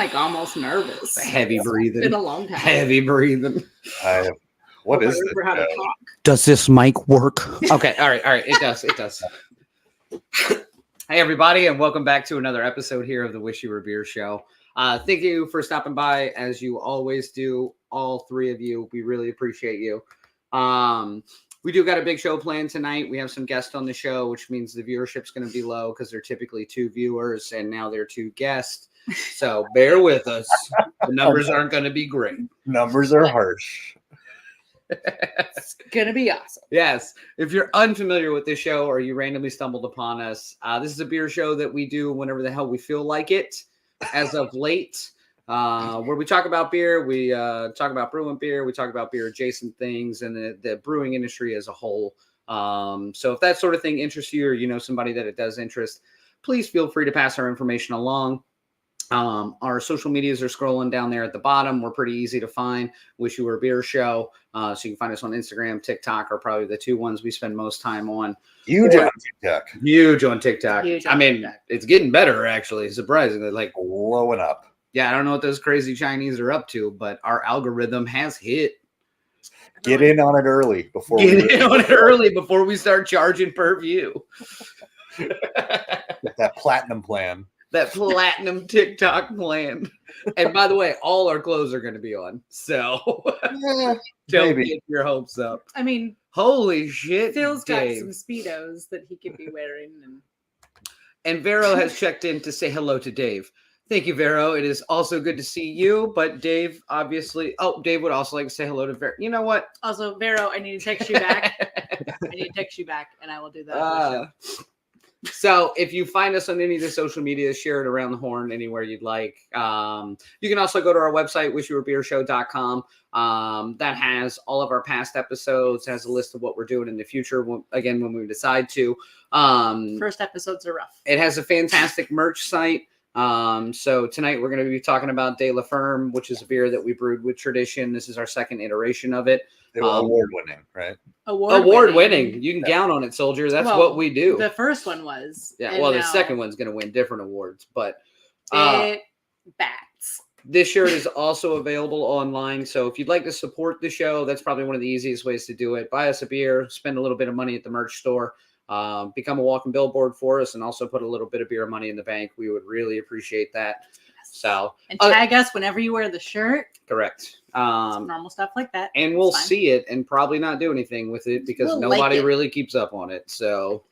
like almost nervous. Heavy breathing. It's been a long time. Heavy breathing. What is this? How to talk. Does this mic work? Okay. All right. It does. It does. Hey, everybody, and welcome back to another episode here of the Wish You Were Beer Show. Thank you for stopping by, as you always do, all three of you. We really appreciate you. We do got a big show planned tonight. We have some guests on the show, which means the viewership's going to be low because they're typically 2 viewers, and now they're 2 guests. So bear with us. The numbers aren't going to be great. Numbers are harsh. It's going to be awesome. Yes. If you're unfamiliar with this show or you randomly stumbled upon us, this is a beer show that we do whenever the hell we feel like it. As of late, where we talk about beer, we talk about brewing beer, we talk about beer adjacent things and the brewing industry as a whole. So if that sort of thing interests you or you know somebody that it does interest, please feel free to pass our information along. Our social medias are scrolling down there at the bottom. We're pretty easy to find. Wish You Were a Beer Show. So you can find us on Instagram, TikTok are probably the 2 ones we spend most time on. Huge on TikTok. Huge on TikTok. It's getting better, actually, surprisingly. Like blowing up. Yeah, I don't know what those crazy Chinese are up to, but our algorithm has hit. Get in on it early before we start charging per view. That platinum plan. That platinum TikTok plan. And by the way, all our clothes are going to be on. So don't get your hopes up. I mean, holy shit. Phil's got Dave. some Speedos that he could be wearing. And Vero has checked in to say hello to Dave. Thank you, Vero. It is also good to see you. But Dave, obviously, Dave would also like to say hello to Vero. You know what? Also, Vero, I need to text you back. And I will do that. So if you find us on any of the social media, share it around the horn anywhere you'd like. You can also go to our website, wishyouwerebeershow.com. That has all of our past episodes, has a list of what we're doing in the future, when we decide to. First episodes are rough. It has a fantastic merch site. So tonight we're going to be talking about De La Ferme, which is a beer that we brewed with Tradition. This is our second iteration of it. They were award-winning, right? Award-winning. You can count on it, soldier. That's what we do. The first one was. Yeah, well, the second one's going to win different awards, but bats. This shirt is also available online. So if you'd like to support the show, that's probably one of the easiest ways to do it. Buy us a beer, spend a little bit of money at the merch store, become a walking billboard for us, and also put a little bit of beer money in the bank. We would really appreciate that. So and tag us whenever you wear the shirt. Correct. Normal stuff like that. And we'll see it and probably not do anything with it because nobody really keeps up on it. So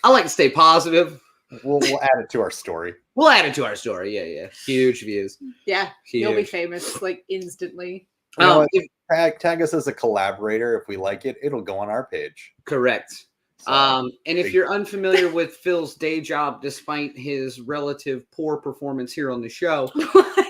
I like to stay positive. We'll add it to our story. Yeah. Huge views. Yeah. Huge. You'll be famous like instantly. Tag us as a collaborator. If we like it, it'll go on our page. Correct. So, and if you're unfamiliar with Phil's day job, despite his relative poor performance here on the show,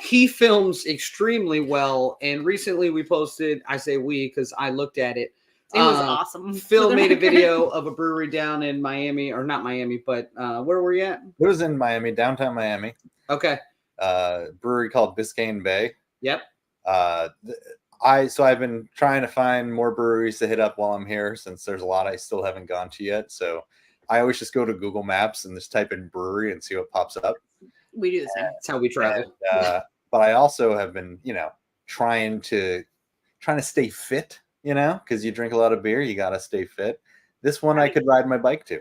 he films extremely well. And recently we posted, I say we, because I looked at it. It was awesome. Phil made a video of a brewery down in Miami, or not Miami, but where were you at? It was in Miami, downtown Miami. Okay. Brewery called Biscayne Bay. Yep. So I've been trying to find more breweries to hit up while I'm here, since there's a lot I still haven't gone to yet. So I always just go to Google Maps and just type in brewery and see what pops up. We do the same. That's how we travel. But I also have been, trying to stay fit, because you drink a lot of beer, you got to stay fit. This one I could ride my bike to.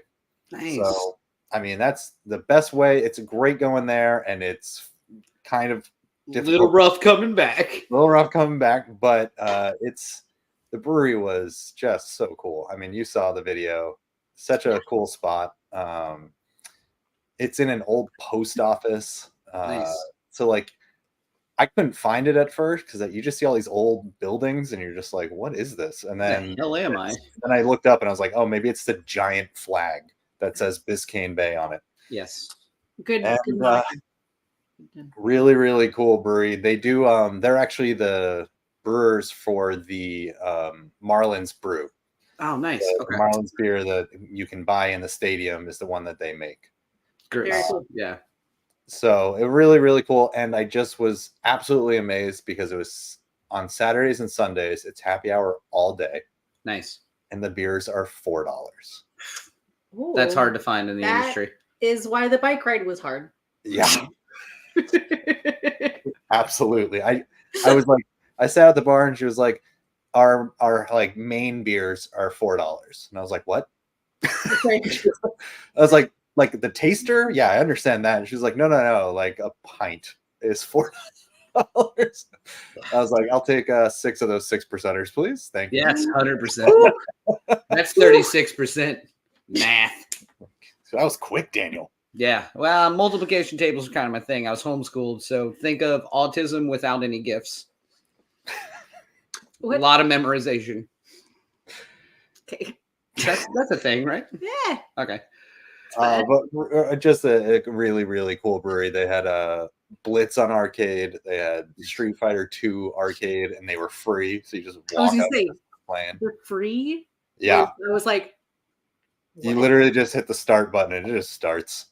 Nice. So, that's the best way. It's great going there, and it's kind of difficult. Little rough coming back, but the brewery was just so cool. You saw the video. Such a cool spot. It's in an old post office. Nice. So I couldn't find it at first because you just see all these old buildings and you're just like, what is this? And then the hell am I? Then I looked up and I was like, oh, maybe it's the giant flag that says Biscayne Bay on it. Yes. Good. Really, really cool brewery. They do. They're actually the brewers for the Marlins brew. Oh, nice. The Marlins beer that you can buy in the stadium is the one that they make. Great. Yeah. So it really, really cool. And I just was absolutely amazed because it was on Saturdays and Sundays. It's happy hour all day. Nice. And the beers are $4. Ooh, that's hard to find in the industry. Is why the bike ride was hard. Yeah. Absolutely. I was like, I sat at the bar and she was like, our like main beers are $4. And I was like, what? I was like the taster? Yeah, I understand that. And she was like, no, like a pint is $4. I was like, I'll take 6 of those 6%ers, please. Thank you. Yes, 100%. That's 36% math. So that was quick, Daniel. Yeah. Well, multiplication tables are kind of my thing. I was homeschooled, so think of autism without any gifts. A lot of memorization. Okay. That's a thing, right? Yeah. Okay. But just a really, really cool brewery. They had a Blitz on arcade. They had Street Fighter 2 arcade, and they were free. So you just walk up playing. They're free? Yeah. I was like, you literally just hit the start button and it just starts.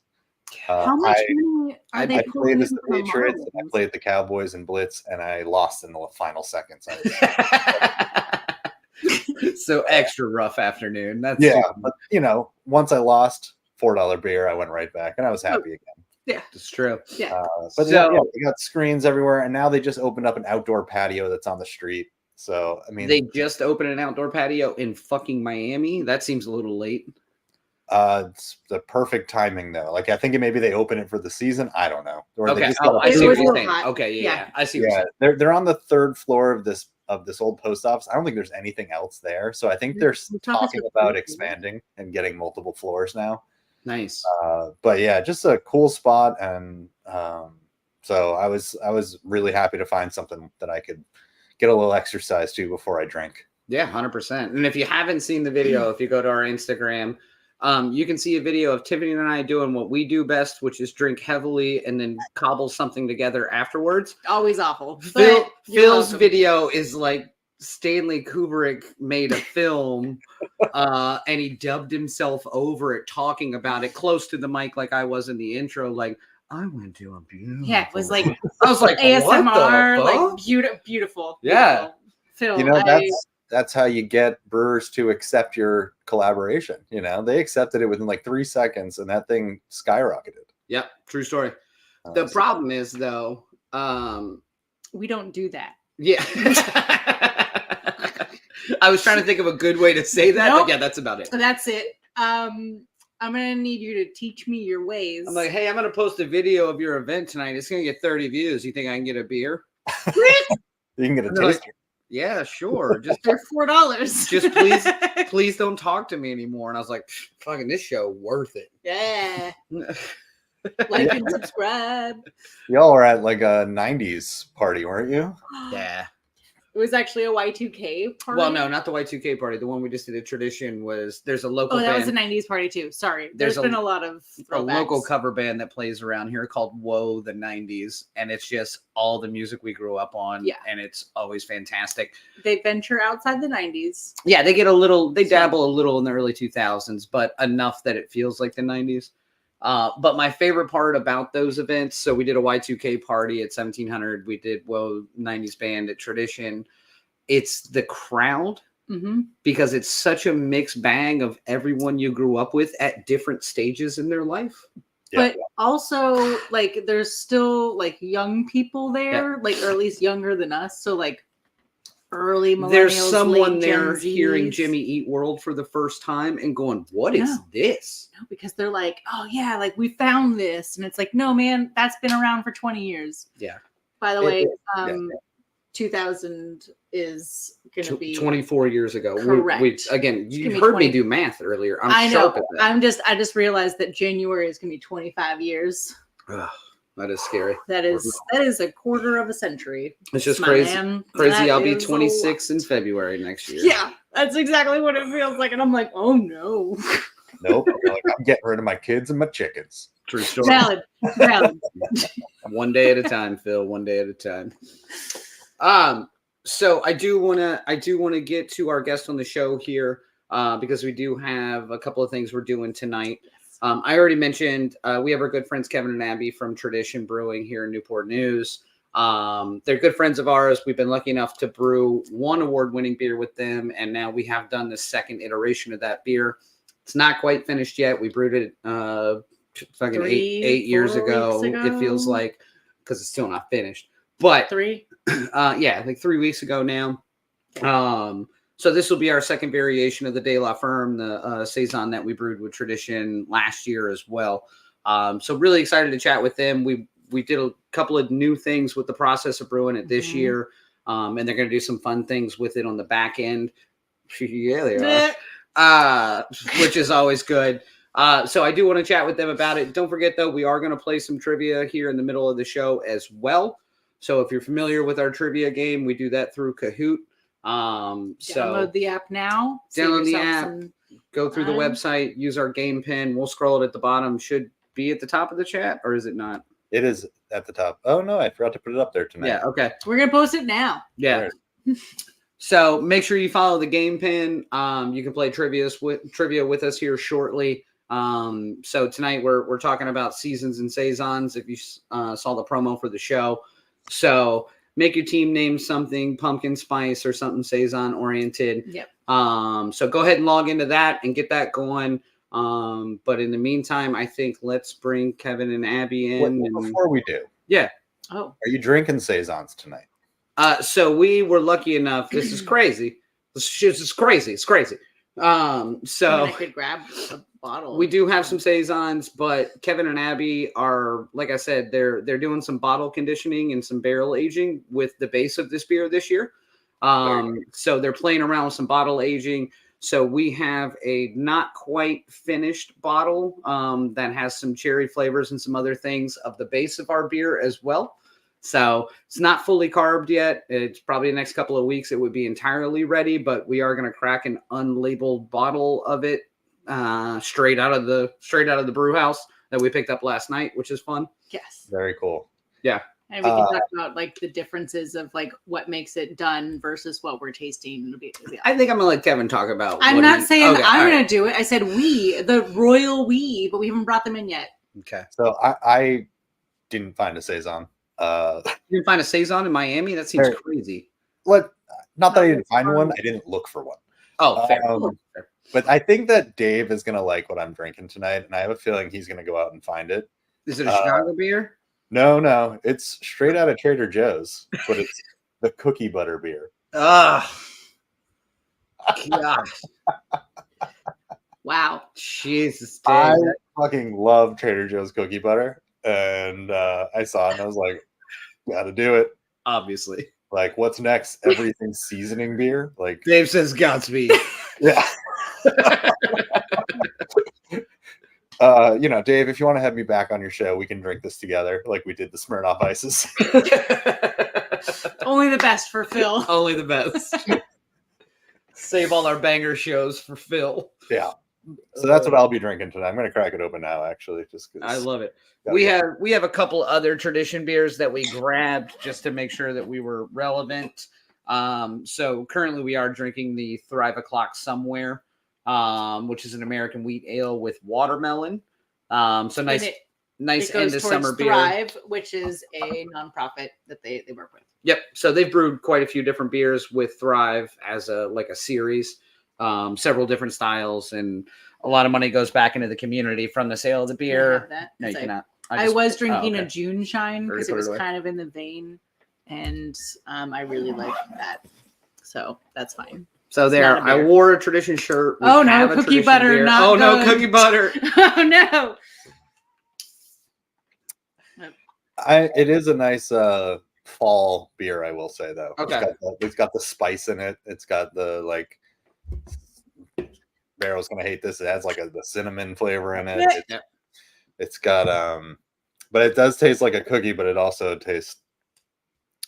how much money are they I played as the pulling Patriots, from and I played the Cowboys and Blitz, and I lost in the final seconds. So extra rough afternoon. That's but once I lost $4 beer, I went right back, and I was happy again. Yeah, it's true. Yeah, but they got screens everywhere, and now they just opened up an outdoor patio that's on the street. So I mean, they just opened an outdoor patio in fucking Miami. That seems a little late. It's the perfect timing though. Like I think maybe they open it for the season. I don't know. Or Okay. They just I see what you're saying. hot. Okay. Yeah. I see. Yeah. They're on the 3rd floor of this old post office. I don't think there's anything else there. So I think they're talking about expanding and getting multiple floors now. Nice. But yeah, just a cool spot. And so I was really happy to find something that I could get a little exercise to before I drink. Yeah, 100%. And if you haven't seen the video, if you go to our Instagram, you can see a video of Tiffany and I doing what we do best, which is drink heavily and then cobble something together afterwards. Always awful. Phil's video is like Stanley Kubrick made a film and he dubbed himself over it, talking about it close to the mic like I was in the intro, like, I went to a beautiful. Yeah, it was like I was like ASMR, like beautiful. Yeah. Film. That's how you get brewers to accept your collaboration. They accepted it within like 3 seconds, and that thing skyrocketed. Yep, true story. The problem is though, we don't do that. Yeah. I was trying to think of a good way to say that, but yeah, that's about it. That's it. I'm gonna need you to teach me your ways. I'm like, hey, I'm gonna post a video of your event tonight. It's gonna get 30 views. You think I can get a beer? You can get a taster. Yeah, sure. Just for $4. Just please don't talk to me anymore. And I was like, fucking this show worth it. Yeah. Like and subscribe. Y'all were at like a 90s party, weren't you? Yeah. It was actually a Y2K party. Well, no, not the Y2K party. The one we just did at Tradition there's a local that band. was a 90s party too. Sorry. There's been a lot of throwbacks. A local cover band that plays around here called Whoa the 90s. And it's just all the music we grew up on. Yeah. And it's always fantastic. They venture outside the 90s. Yeah, they dabble a little in the early 2000s, but enough that it feels like the 90s. But my favorite part about those events, so we did a Y2K party at 1700. We did 90s band at Tradition. It's the crowd, because it's such a mixed bag of everyone you grew up with at different stages in their life. Yeah. But also, like, there's still like young people there, like, or at least younger than us. So like early millennials. There's someone there Gen hearing Jimmy Eat World for the first time and going, "What is this?" No, because they're like, "Oh yeah, like we found this," and it's like, "No, man, that's been around for 20 years." Yeah. By the way, 2000 is going to be 24 years ago. Correct. Again, you heard me do math earlier. I know. Sharp at that. I just realized that January is going to be 25 years. Ugh, that is scary. That is a quarter of a century. It's just crazy. Crazy. I'll be 26 in February next year. Yeah, that's exactly what it feels like. And I'm like, oh no. Nope. I'm getting rid of my kids and my chickens. True story. Valid. One day at a time, Phil. One day at a time. So I do want to get to our guest on the show here, because we do have a couple of things we're doing tonight. I already mentioned, we have our good friends, Kevin and Abbie from Tradition Brewing here in Newport News. They're good friends of ours. We've been lucky enough to brew one award-winning beer with them. And now we have done the second iteration of that beer. It's not quite finished yet. We brewed it, fucking 8 years ago. It feels like. because it's still not finished. But 3. yeah, like 3 weeks ago now. So this will be our second variation of the De La Ferme, the Saison that we brewed with Tradition last year as well. So really excited to chat with them. We did a couple of new things with the process of brewing it this year, and they're going to do some fun things with it on the back end. Yeah, they are, which is always good. So I do want to chat with them about it. Don't forget, though, we are going to play some trivia here in the middle of the show as well. So if you're familiar with our trivia game, we do that through Kahoot. Download the app now. Download the app. Go through the website. Use our game pin. We'll scroll it at the bottom. Should be at the top of the chat, or is it not? It is at the top. Oh no, I forgot to put it up there tonight. Yeah. Okay. We're gonna post it now. Yeah. Right. So make sure you follow the game pin. You can play trivia with us here shortly. So tonight we're talking about seasons and saisons. If you saw the promo for the show, so make your team name something pumpkin spice or something saison oriented. Yep. So go ahead and log into that and get that going. But in the meantime, I think let's bring Kevin and Abbie in. Before we do, yeah. Oh, are you drinking saisons tonight? So we were lucky enough. This is crazy. This is crazy. It's crazy. So I could grab a bottle. We do have some saisons, but Kevin and Abbie are, like I said, they're doing some bottle conditioning and some barrel aging with the base of this beer this year. So they're playing around with some bottle aging. So we have a not quite finished bottle that has some cherry flavors and some other things of the base of our beer as well. So it's not fully carbed yet. It's probably the next couple of weeks it would be entirely ready, but we are going to crack an unlabeled bottle of it straight out of the brew house that we picked up last night, which is fun. Yes. Very cool. Yeah. And we can talk about like the differences of like what makes it done versus what we're tasting. I think I'm gonna let Kevin talk about. I'm not saying I'm gonna do it. I said we, the royal we, but we haven't brought them in yet. Okay. So I didn't find a saison. You didn't find a saison in Miami? That seems crazy. What? Not that I didn't find one. I didn't look for one. Oh, fair. But I think that Dave is gonna like what I'm drinking tonight, and I have a feeling he's gonna go out and find it. Is it a Chicago beer? No, it's straight out of Trader Joe's, but it's the cookie butter beer. Ugh. Gosh. Wow. Jesus. I fucking love Trader Joe's cookie butter. And I saw it and I was like, gotta do it. Obviously. Like, what's next? Everything seasoning beer? Like Dave says Godspeed. Yeah. Dave, if you want to have me back on your show, we can drink this together like we did the Smirnoff Ices. Only the best for Phil. Only the best. Save all our banger shows for Phil. Yeah. So that's what I'll be drinking tonight. I'm going to crack it open now, actually. Just because I love it. We have a couple other Tradition beers that we grabbed just to make sure that we were relevant. So currently we are drinking the Thrive O'Clock Somewhere, which is an American wheat ale with watermelon. So nice end of summer beer. Thrive, which is a nonprofit that they work with. Yep. So they've brewed quite a few different beers with Thrive as a series, several different styles, and a lot of money goes back into the community from the sale of the beer. No, you cannot. I was drinking a June Shine because it was away. kind of in the vein, and I really like that. So that's fine. So there, I wore a Tradition shirt. Oh no, cookie butter! Beer. Not oh good. No, cookie butter! Oh no! It is a nice fall beer, I will say though. Okay. It's got the spice in it. It's got the Barrow's gonna hate this. It has the cinnamon flavor in it. It's got but it does taste like a cookie, but it also tastes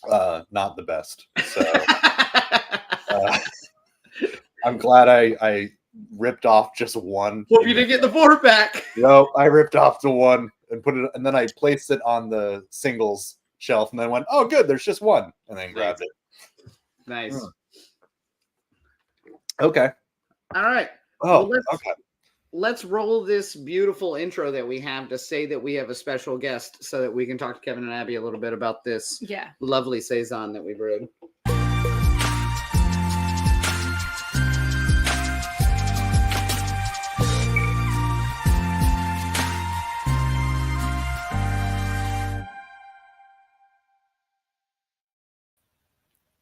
not the best. So I'm glad I ripped off just one. Hope you didn't get the 4-pack. No, I ripped off the one and put it, and then I placed it on the singles shelf, and then went, "Oh, good, there's just one," and then grabbed it. Nice. Okay. All right. Oh, well, okay. Let's roll this beautiful intro that we have to say that we have a special guest, so that we can talk to Kevin and Abbie a little bit about this lovely saison that we brewed.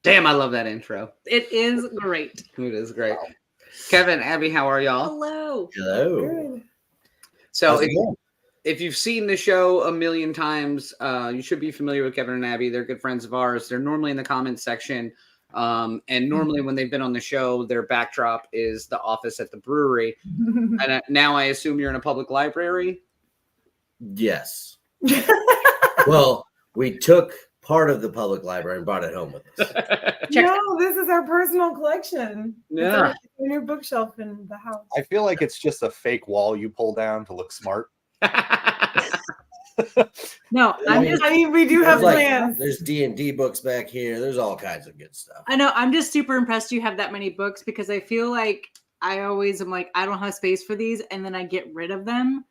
Damn, I love that intro. It is great. It is great. Kevin, Abbie, how are y'all? Hello. Hello. Good. So if you've seen the show a million times, you should be familiar with Kevin and Abbie. They're good friends of ours. They're normally in the comments section. And normally when they've been on the show, their backdrop is the office at the brewery. And now I assume you're in a public library? Yes. Well, we took part of the public library and brought it home with us. No, this is our personal collection. Yeah. It's our new bookshelf in the house. I feel like it's just a fake wall you pull down to look smart. No, I'm just. I mean, we do have plans. There's D&D books back here. There's all kinds of good stuff. I know. I'm just super impressed you have that many books because I feel like I always am like I don't have space for these, and then I get rid of them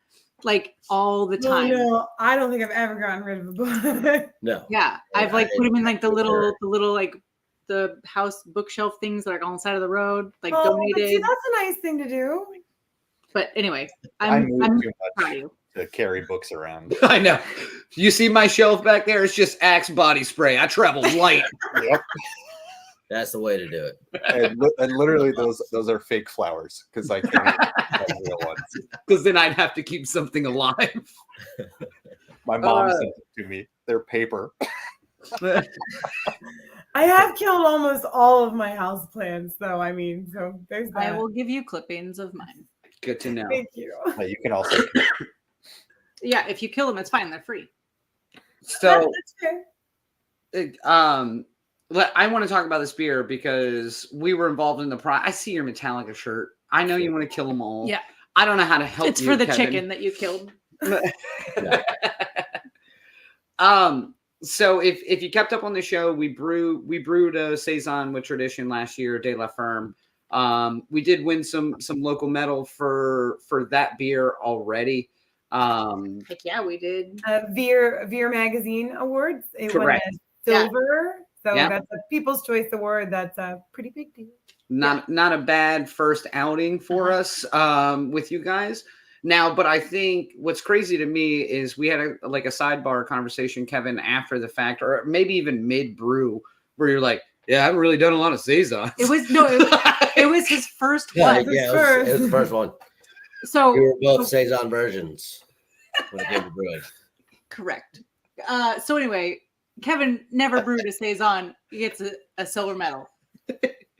like all the time. No, I don't think I've ever gotten rid of a book. No. Yeah, I've like put them in like the little like the house bookshelf things that are on the side of the road, like But donated. see, that's a nice thing to do. But anyway, I I'm move too proud of much you. to carry books around. I know. You see my shelf back there? It's just Axe body spray. I travel light. Yep. That's the way to do it. And literally those are fake flowers because I can't have real ones. Because then I'd have to keep something alive. My mom sent it to me. They're paper. I have killed almost all of my house plants, though. I mean, so there's that. I will give you clippings of mine. Good to know. Thank you. You can also Yeah, if you kill them, it's fine. They're free. So, That's fair. I want to talk about this beer because we were involved in the I see your Metallica shirt. I know you want to kill them all. Yeah. I don't know how to help It's you, for the Kevin. chicken that you killed. So if you kept up on the show, we brewed a Saison with Tradition last year, De La Ferme. We did win some local medal for that beer already. Heck yeah, we did. Veer Magazine Awards. It Correct. won a silver. So Yeah. that's a People's Choice Award. That's a pretty big deal. Not a bad first outing for us with you guys. Now, but I think what's crazy to me is we had a sidebar conversation, Kevin, after the fact, or maybe even mid brew, where you're like, "Yeah, I haven't really done a lot of Saisons." It was it was his first Yeah, one. it was the first one. So We were both Saison versions when it came to brewing. correct. So anyway, Kevin never brewed a Saison. He gets a silver medal.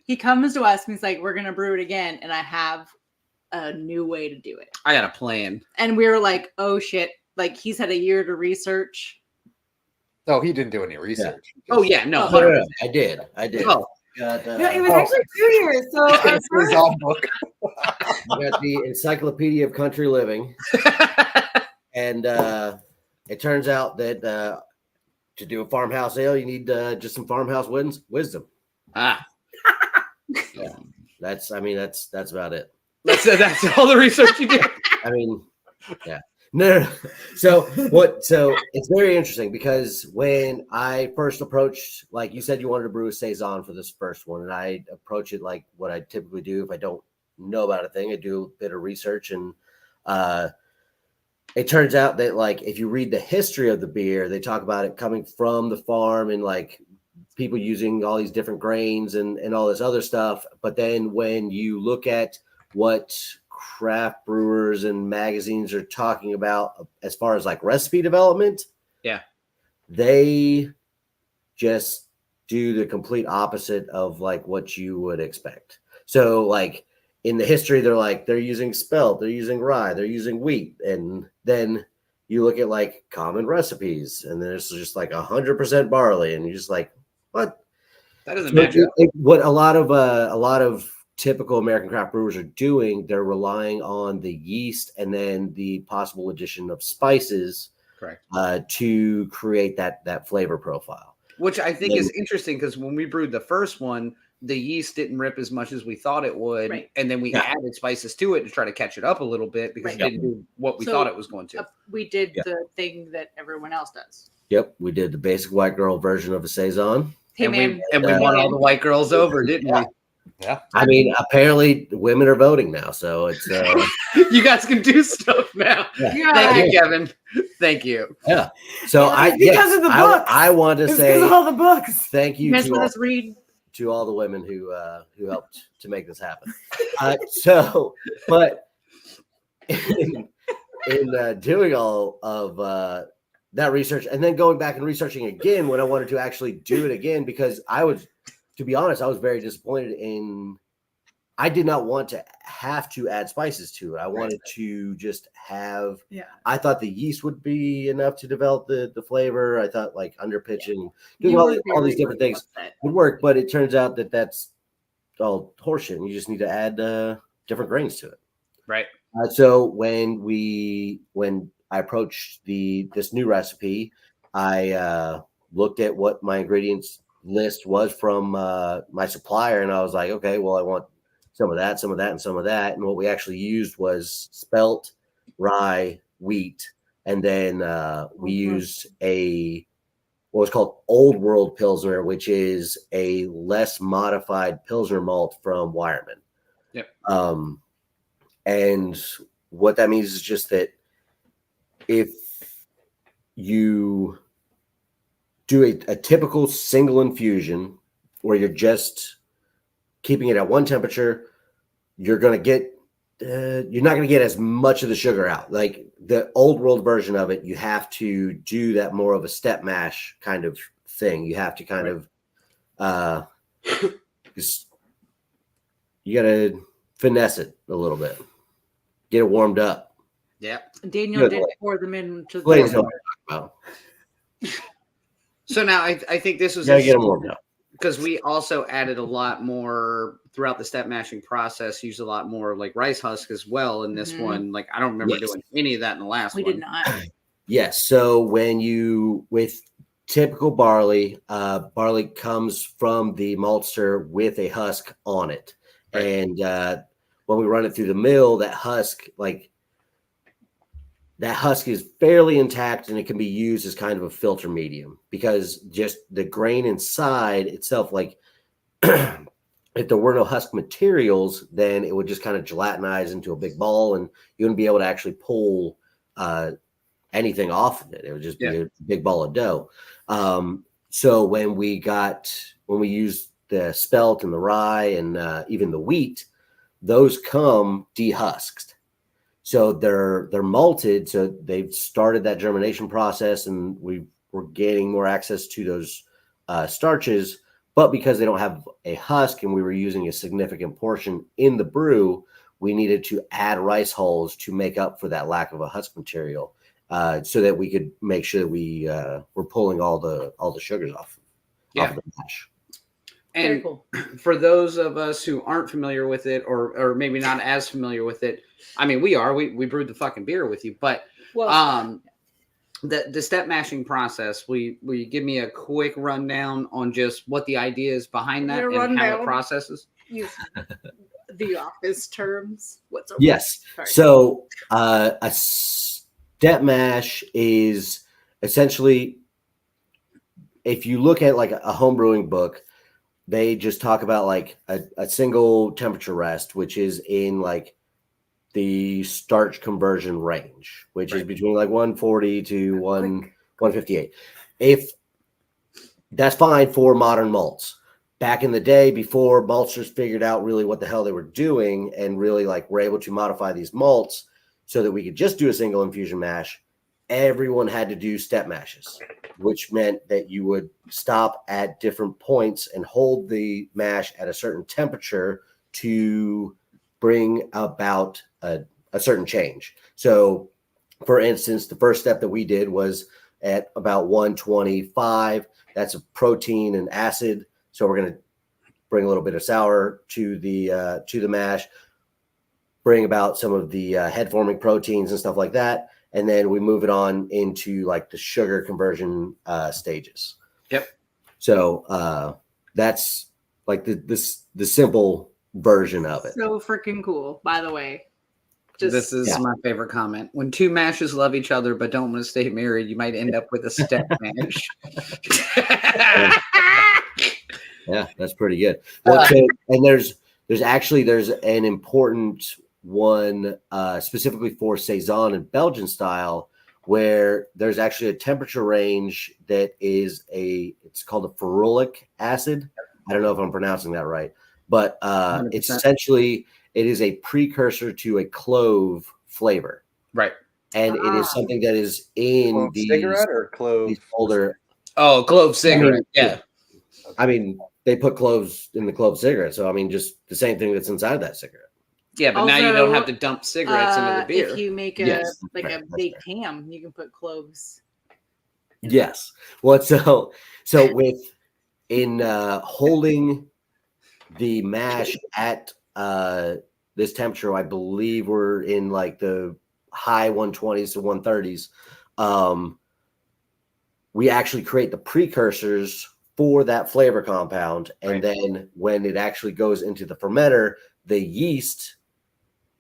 He comes to us and he's like, "We're gonna brew it again," and I have a new way to do it. I got a plan. And we were like, "Oh shit!" Like he's had a year to research. No, he didn't do any research. Oh yeah, no. No, I did. Oh, Got, No, it was actually 2 years. So our It's his own book. got the Encyclopedia of Country Living. And it turns out that to do a farmhouse ale, you need just some farmhouse wisdom. ah, Yeah, that's about it. that's all the research you did. I mean, yeah. No. So it's very interesting because when I first approached, like you said, you wanted to brew a Saison for this first one, and I approach it like what I typically do if I don't know about a thing. I do a bit of research, and it turns out that like if you read the history of the beer, they talk about it coming from the farm and like people using all these different grains and all this other stuff. But then when you look at what craft brewers and magazines are talking about as far as like recipe development, yeah, they just do the complete opposite of like what you would expect. So like in the history, they're using spelt, they're using rye, they're using wheat, and then you look at like common recipes, and there's just like 100% barley, and you're just like, what? that doesn't match up. What a lot of typical American craft brewers are doing, they're relying on the yeast and then the possible addition of spices, Correct. To create that flavor profile. Which I think is interesting because when we brewed the first one, the yeast didn't rip as much as we thought it would. Right. And then we added spices to it to try to catch it up a little bit because it didn't do what we thought it was going to. We did the thing that everyone else does. Yep, we did the basic white girl version of a Saison. Hey, and man. we won all the white girls over, didn't we? Yeah. I mean, apparently women are voting now, so it's You guys can do stuff now. Yeah. Thank you, Kevin. Thank you. yeah. So It's because of the books. I want to It's say because of all the books. thank You you guys to want all, us read to all the women who helped to make this happen. But in doing all of that research and then going back and researching again when I wanted to actually do it again, because to be honest, I was very disappointed in. I did not want to have to add spices to it. I wanted to just have. Yeah. I thought the yeast would be enough to develop the flavor. I thought like underpitching, doing all these different things would work, but it turns out that that's all horseshit. And you just need to add different grains to it. Right. So when I approached this new recipe, I looked at what my ingredients list was from my supplier, and I was like, okay, well, I want some of that, and some of that. And what we actually used was spelt, rye, wheat, and then we used what was called Old World Pilsner, which is a less modified Pilsner malt from Wireman. Yep. And what that means is just that if you do a typical single infusion where you're just keeping it at one temperature, you're going to get you're not going to get as much of the sugar out. Like the old world version of it, you have to do that more of a step mash kind of thing. You have to kind of you got to finesse it a little bit, get it warmed up. Yeah. Daniel did pour them into the Ladies know what I'm talking about. So now I think this was get them warmed up. Because we also added a lot more throughout the step mashing process, used a lot more like rice husk as well in this one. Like I don't remember doing any of that in the last one. We did not. Yes. So with typical barley, barley comes from the maltster with a husk on it. Right. And when we run it through the mill, that husk is fairly intact, and it can be used as kind of a filter medium because just the grain inside itself, like if there were no husk materials, then it would just kind of gelatinize into a big ball, and you wouldn't be able to actually pull anything off of it. It would just be a big ball of dough. So when we used the spelt and the rye and even the wheat, those come dehusked. So they're malted. So they've started that germination process, and we're gaining more access to those starches. But because they don't have a husk, and we were using a significant portion in the brew, we needed to add rice hulls to make up for that lack of a husk material, so that we could make sure that we were pulling all the sugars off of the mash. And for those of us who aren't familiar with it, or maybe not as familiar with it, I mean, we brewed the fucking beer with you, but the step mashing process, will you give me a quick rundown on just what the idea is behind that and how it processes? The office terms. What's a yes. Sorry. So a step mash is essentially, if you look at like a home brewing book, they just talk about like a single temperature rest, which is in like the starch conversion range, which is between like 140 to 158. If that's fine for modern malts. Back in the day, before maltsters figured out really what the hell they were doing and really like were able to modify these malts so that we could just do a single infusion mash, everyone had to do step mashes, which meant that you would stop at different points and hold the mash at a certain temperature to bring about a certain change. So, for instance, the first step that we did was at about 125. That's a protein and acid. So we're going to bring a little bit of sour to the mash, bring about some of the head-forming proteins and stuff like that. And then we move it on into like the sugar conversion stages. Yep. So that's like the simple version of it. So freaking cool, by the way. This is my favorite comment. When two mashes love each other but don't want to stay married, you might end up with a step mash. Yeah, that's pretty good. And there's an important one specifically for Saison and Belgian style, where there's actually a temperature range that is it's called a ferulic acid, I don't know if I'm pronouncing that right, but it's 100%. essentially it is a precursor to a clove flavor, Right. and it is something that is in Clove these cigarette or clove? older. Oh, clove cigarette. Yeah. I mean, they put cloves in the clove cigarette, so I mean, just the same thing that's inside of that cigarette. Yeah, but now you don't Also, have to dump cigarettes into the beer. If you make a Yes, like right, a that's baked ham, you can put cloves. Yes. Well, so with in holding the mash at this temperature, I believe we're in like the high 120s to 130s. We actually create the precursors for that flavor compound, and then when it actually goes into the fermenter, the yeast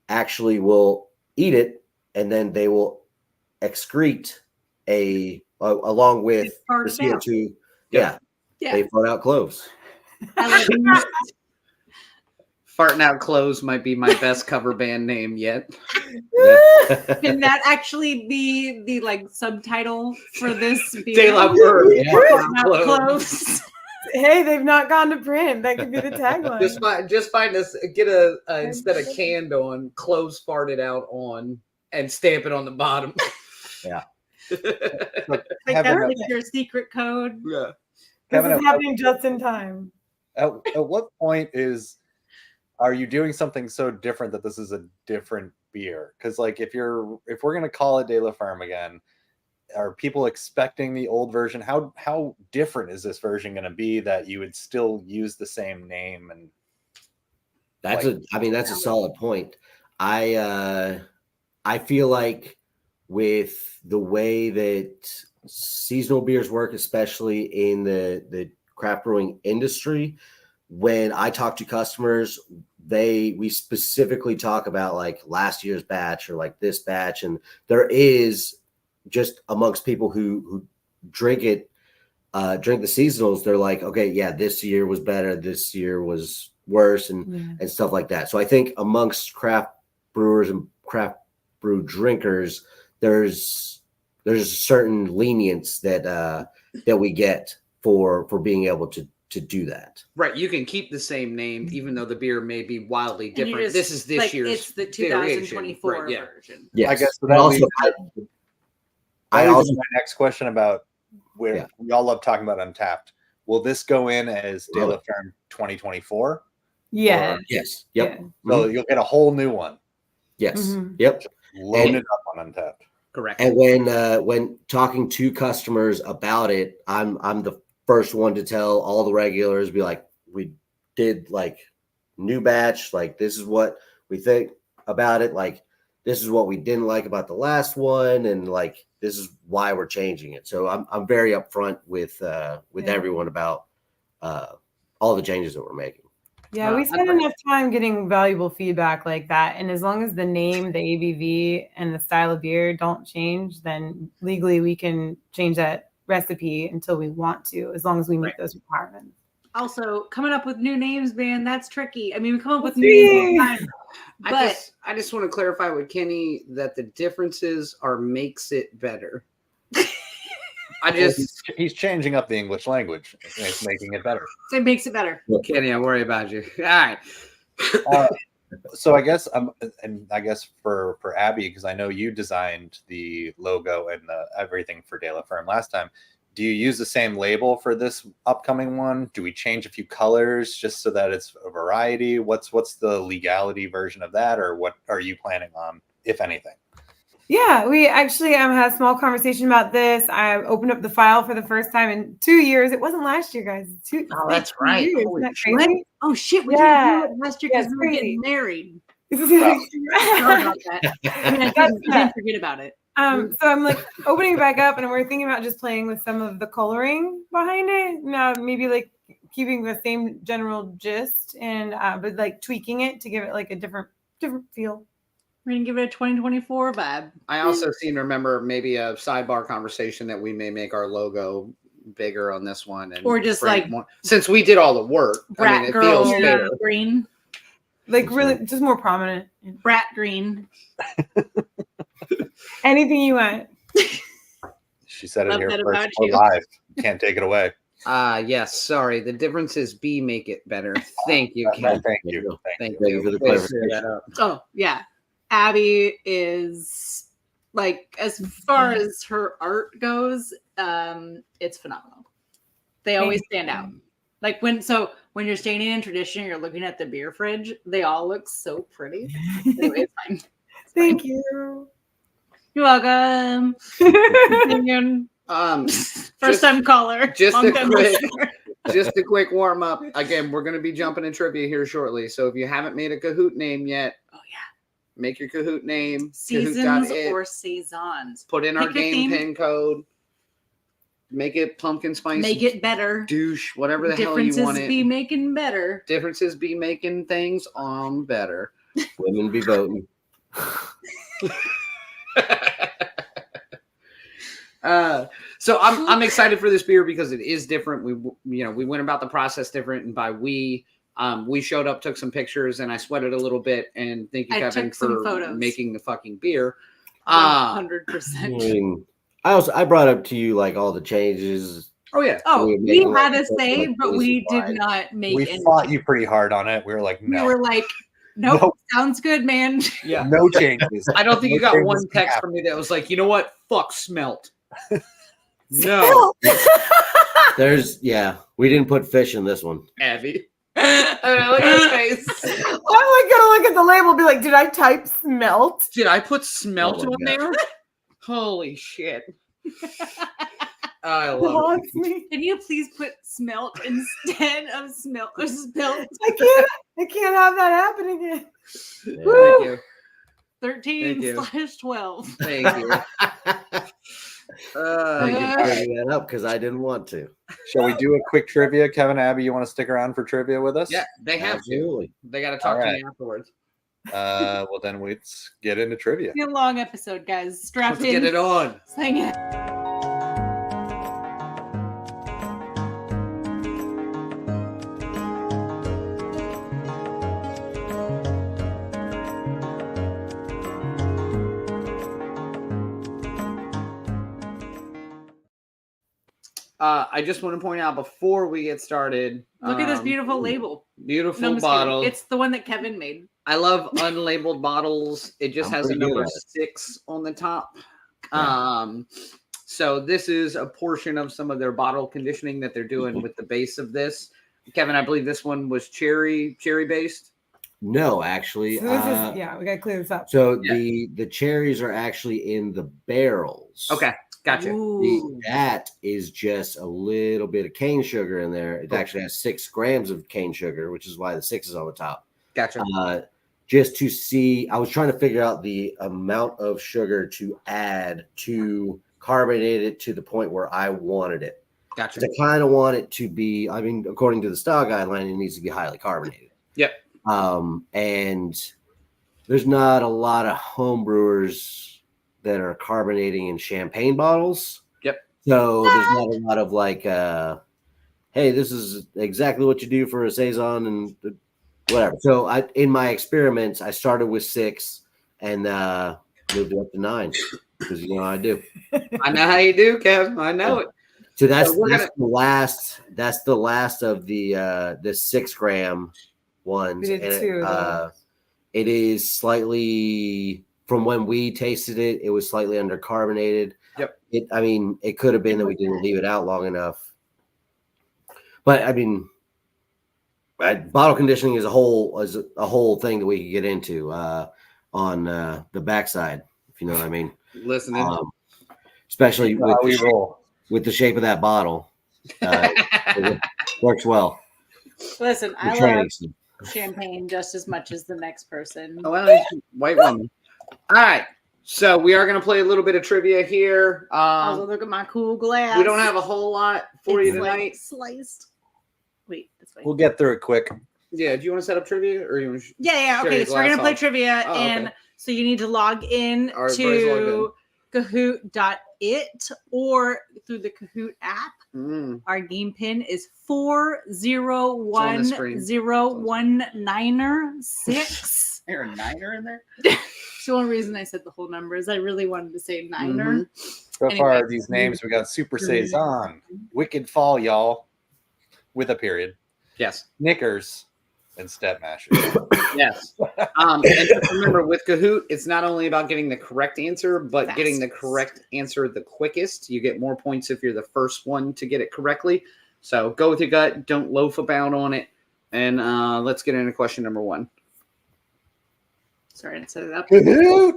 actually will eat it, and then they will excrete along with the CO2. Yeah. They fart out cloves. I love it. Farting out cloves might be my best cover band name yet. Can that actually be the like subtitle for this De beer? La Verve. Yeah. Farting out Not cloves. cloves. Hey, they've not gone to print. That could be the tagline. Just find us, get a instead of canned on, cloves farted out on, and stamp it on the bottom. Yeah. Like Kevin, that's like your secret code. Yeah. This Kevin, is happening just in time. at what point are you doing something so different that this is a different beer? Because like if we're gonna call it De La Ferme again, are people expecting the old version? How different is this version going to be that you would still use the same name? And That's a solid point. I feel like with the way that seasonal beers work, especially in the craft brewing industry, when I talk to customers, we specifically talk about like last year's batch or like this batch, and there is just amongst people who drink it, drink the seasonals, they're like, okay, yeah, this year was better, this year was worse, and stuff like that. So I think amongst craft brewers and craft brew drinkers, there's a certain lenience that we get for being able to do that. Right, you can keep the same name even though the beer may be wildly different. This is this like, year's. It's the variation. 2024 Right, yeah. version. Yes. I guess And also, I also my next question about where we all love talking about Untapped. Will this go in as De La Ferme 2024? Yeah. Yes. Yep. So you'll get a whole new one. Yes. Mhm. Yep. Loaded up on Untapped. Correct. And when talking to customers about it, I'm the first one to tell all the regulars, be like, we did like new batch, like this is what we think about it, like this is what we didn't like about the last one, and like this is why we're changing it. So I'm very upfront with everyone about all the changes that we're making. Yeah, we spend enough time getting valuable feedback like that. And as long as the name, the ABV, and the style of beer don't change, then legally we can change that recipe until we want to, as long as we meet those requirements. Also, coming up with new names, man, that's tricky. I mean, we come up with new names all the time. But I just want to clarify with Kenny that the differences are makes it better. He's changing up the English language. It's making it better. it makes it better. Kenny, I worry about you. All right. So I guess for Abbie, because I know you designed the logo and everything for De La Ferme last time. Do you use the same label for this upcoming one? Do we change a few colors just so that it's a variety? What's the legality version of that, or what are you planning on, if anything? Yeah, we actually had a small conversation about this. I opened up the file for the first time in 2 years. It wasn't last year, guys. Oh, that's right. Years. Holy Isn't that shit. crazy? Oh shit, we Yeah. didn't do it last year Yeah, because it's we were crazy. getting married. Sorry Sorry about that. I mean, I didn't forget about it. So I'm like opening it back up, and we're thinking about just playing with some of the coloring behind it. Now, maybe like keeping the same general gist, and but like tweaking it to give it like a different feel. We're gonna give it a 2024 vibe. I also seem to remember maybe a sidebar conversation that we may make our logo bigger on this one, and Or just bring like more, since we did all the work. I brat mean, it girl feels fair. green. Like really, just more prominent. Brat green. Anything you want. She said it Love here that first. about We're you. live. Can't take it away. Yes, sorry. The difference is B make it better. Thank you, No, Ken. thank you. Thank Thank you you for the Way to clear that clarification. up. Oh yeah, Abbie is like, as far as her art goes, it's phenomenal. They always stand out. Like when you're standing in Tradition, you're looking at the beer fridge. They all look so pretty. Anyway, it's fine. It's Thank fine. you. You're welcome. Opinion. First time caller. just long a time quick- listener. Just a quick warm up. Again, we're going to be jumping in trivia here shortly. So if you haven't made a Kahoot name yet, Oh yeah. make your Kahoot name. Seasons Kahoot.it. or Saisons. Put in our Pick a game theme. pin code. Make it pumpkin spice. Make it better. douche, whatever the hell you Differences want it. be making better. Differences be making things on better. Women be voting. So I'm excited for this beer because it is different. We went about the process different, and by we showed up, took some pictures, and I sweated a little bit. And thank you, I Kevin, took some for photos. making the fucking beer. 100%. mean, I brought up to you like all the changes. Oh yeah, Oh, We were we making, had like, a say, like, but we basic did line. not make We any fought changes. you pretty hard on it. We were like, We no, were like, nope, Nope. sounds good, man. yeah. no changes. I don't think you No got changes one can text happen. from me that was like, you know what? Fuck smelt. No, We didn't put fish in this one. Abby. I mean, look at his face. I'm like gonna look at the label and be like, did I type smelt? Did I put smelt Oh my on there? Holy shit. I love it. Haunts me. Can you please put smelt instead of smelt or spelt? I can't have that happen again. Thank you. 13 Thank you. / 12. Thank you. I can bring that up because I didn't want to. Shall we do a quick trivia? Kevin, Abbie, you want to stick around for trivia with us? Yeah, they have to. Absolutely. They got to talk All to right. me afterwards. Well, then let's get into trivia. It's a long episode, guys. Strap Let's in. get it on. Sing it. I just want to point out before we get started. Look at this beautiful label. Beautiful No, I'm just kidding. bottle. It's the one that Kevin made. I love unlabeled bottles. It just I'm has a pretty good number at it. 6 on the top. Yeah. So this is a portion of some of their bottle conditioning that they're doing with the base of this. Kevin, I believe this one was cherry based. No, actually. So this is, we gotta clear this up. So Yeah. the cherries are actually in the barrels. Okay, gotcha. Ooh. That is just a little bit of cane sugar in there. It actually has 6 grams of cane sugar, which is why the 6 is on the top. Gotcha. Just to see, I was trying to figure out the amount of sugar to add to carbonate it to the point where I wanted it. Gotcha. 'Cause I kind of want it to be, I mean, according to the style guideline, it needs to be highly carbonated. Yep. And there's not a lot of home brewers that are carbonating in champagne bottles. Yep. So there's not a lot of like, hey, this is exactly what you do for a Saison and whatever. So in my experiments, I started with 6 and moved it up to 9 because I do. I know how you do, Kev. I know it. So that's So we're the last. That's the last of the 6 gram ones. We did And 2 of those. it is slightly from when we tasted it. It was slightly undercarbonated. Yep. It could have been that we didn't leave it out long enough. But I mean, bottle conditioning is a whole thing that we could get into on the backside, if you know what I mean. Listening. Especially with we roll. with the shape of that bottle. It works well. Listen, The I love training. champagne just as much as the next person. Oh, well, white woman. All right. So we are going to play a little bit of trivia here. Also, look at my cool glass. We don't have a whole lot for you It's like tonight. sliced. Wait, this way. We'll get through it quick. Yeah. Do you want to set up trivia or you want to? Yeah. share Okay, your so we're gonna glass play off? trivia, Oh, and okay. so you need to log in All right, everybody's logged to Kahoot.it or through the Kahoot app. Mm. Our game pin is It's on the screen. 4010196. There a 9er in there? It's the only reason I said the whole number is I really wanted to say 9er. So Anyway. far, these names we got Super Saison, Wicked Fall, y'all, with a period, Yes. Knickers, and Step Mashers. Yes. And just remember, with Kahoot, it's not only about getting the correct answer, but getting the correct answer the quickest. You get more points if you're the first one to get it correctly. So go with your gut. Don't loaf about on it. And let's get into question number 1. Sorry, I set it up. Kahoot!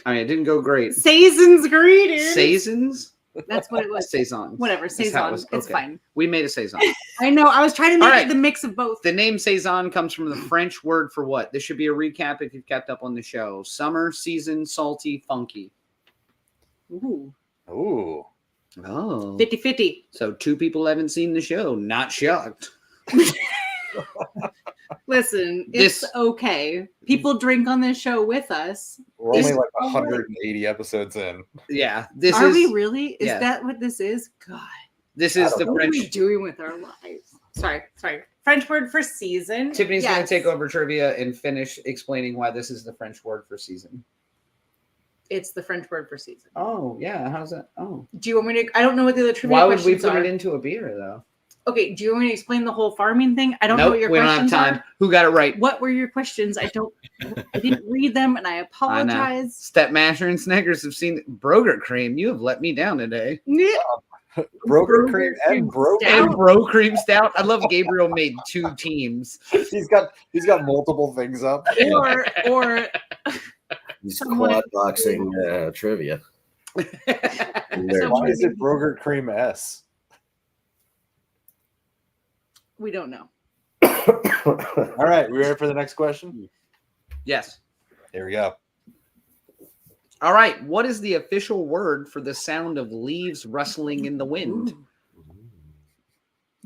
I mean, it didn't go great. Saisons greetings. Saisons? That's what it was. Saisons. Whatever. That's how it Saison. was. It's Okay. fine. We made a Saison. I know. I was trying to make All right. it the mix of both. The name Saison comes from the French word for what? This should be a recap if you've kept up on the show. Summer, season, salty, funky. Ooh. Ooh. Oh. 50-50. So 2 people haven't seen the show. Not shocked. Listen, it's okay. People drink on this show with us. We're only This- like 180 episodes in. Yeah. This Are is we really? Is yeah. that what this is? God. this is I the don't What are we French. doing with our lives? Sorry. French word for season. Tiffany's Yes. going to take over trivia and finish explaining why this is the French word for season. It's the French word for season. Oh, yeah. How's that? Oh. Do you want me to? I don't know what the other trivia Why would we questions put are. it into a beer, though? Okay, do you want me to explain the whole farming thing? I don't know Nope, what your we don't have questions time. are. Who got it right? What were your questions? I didn't read them, and I apologize. Step Masher and Snickers have seen Broger Cream. You have let me down today. Yeah. Broker Cream and Broker. Stout. And Bro Cream Stout. I love Gabriel made 2 teams. He's got multiple things up. Or These Someone- quad boxing trivia. They're Why is it Broker Cream S? we don't know. All right, we ready for the next question? Yes. Here we go. All right. What is the official word for the sound of leaves rustling in the wind?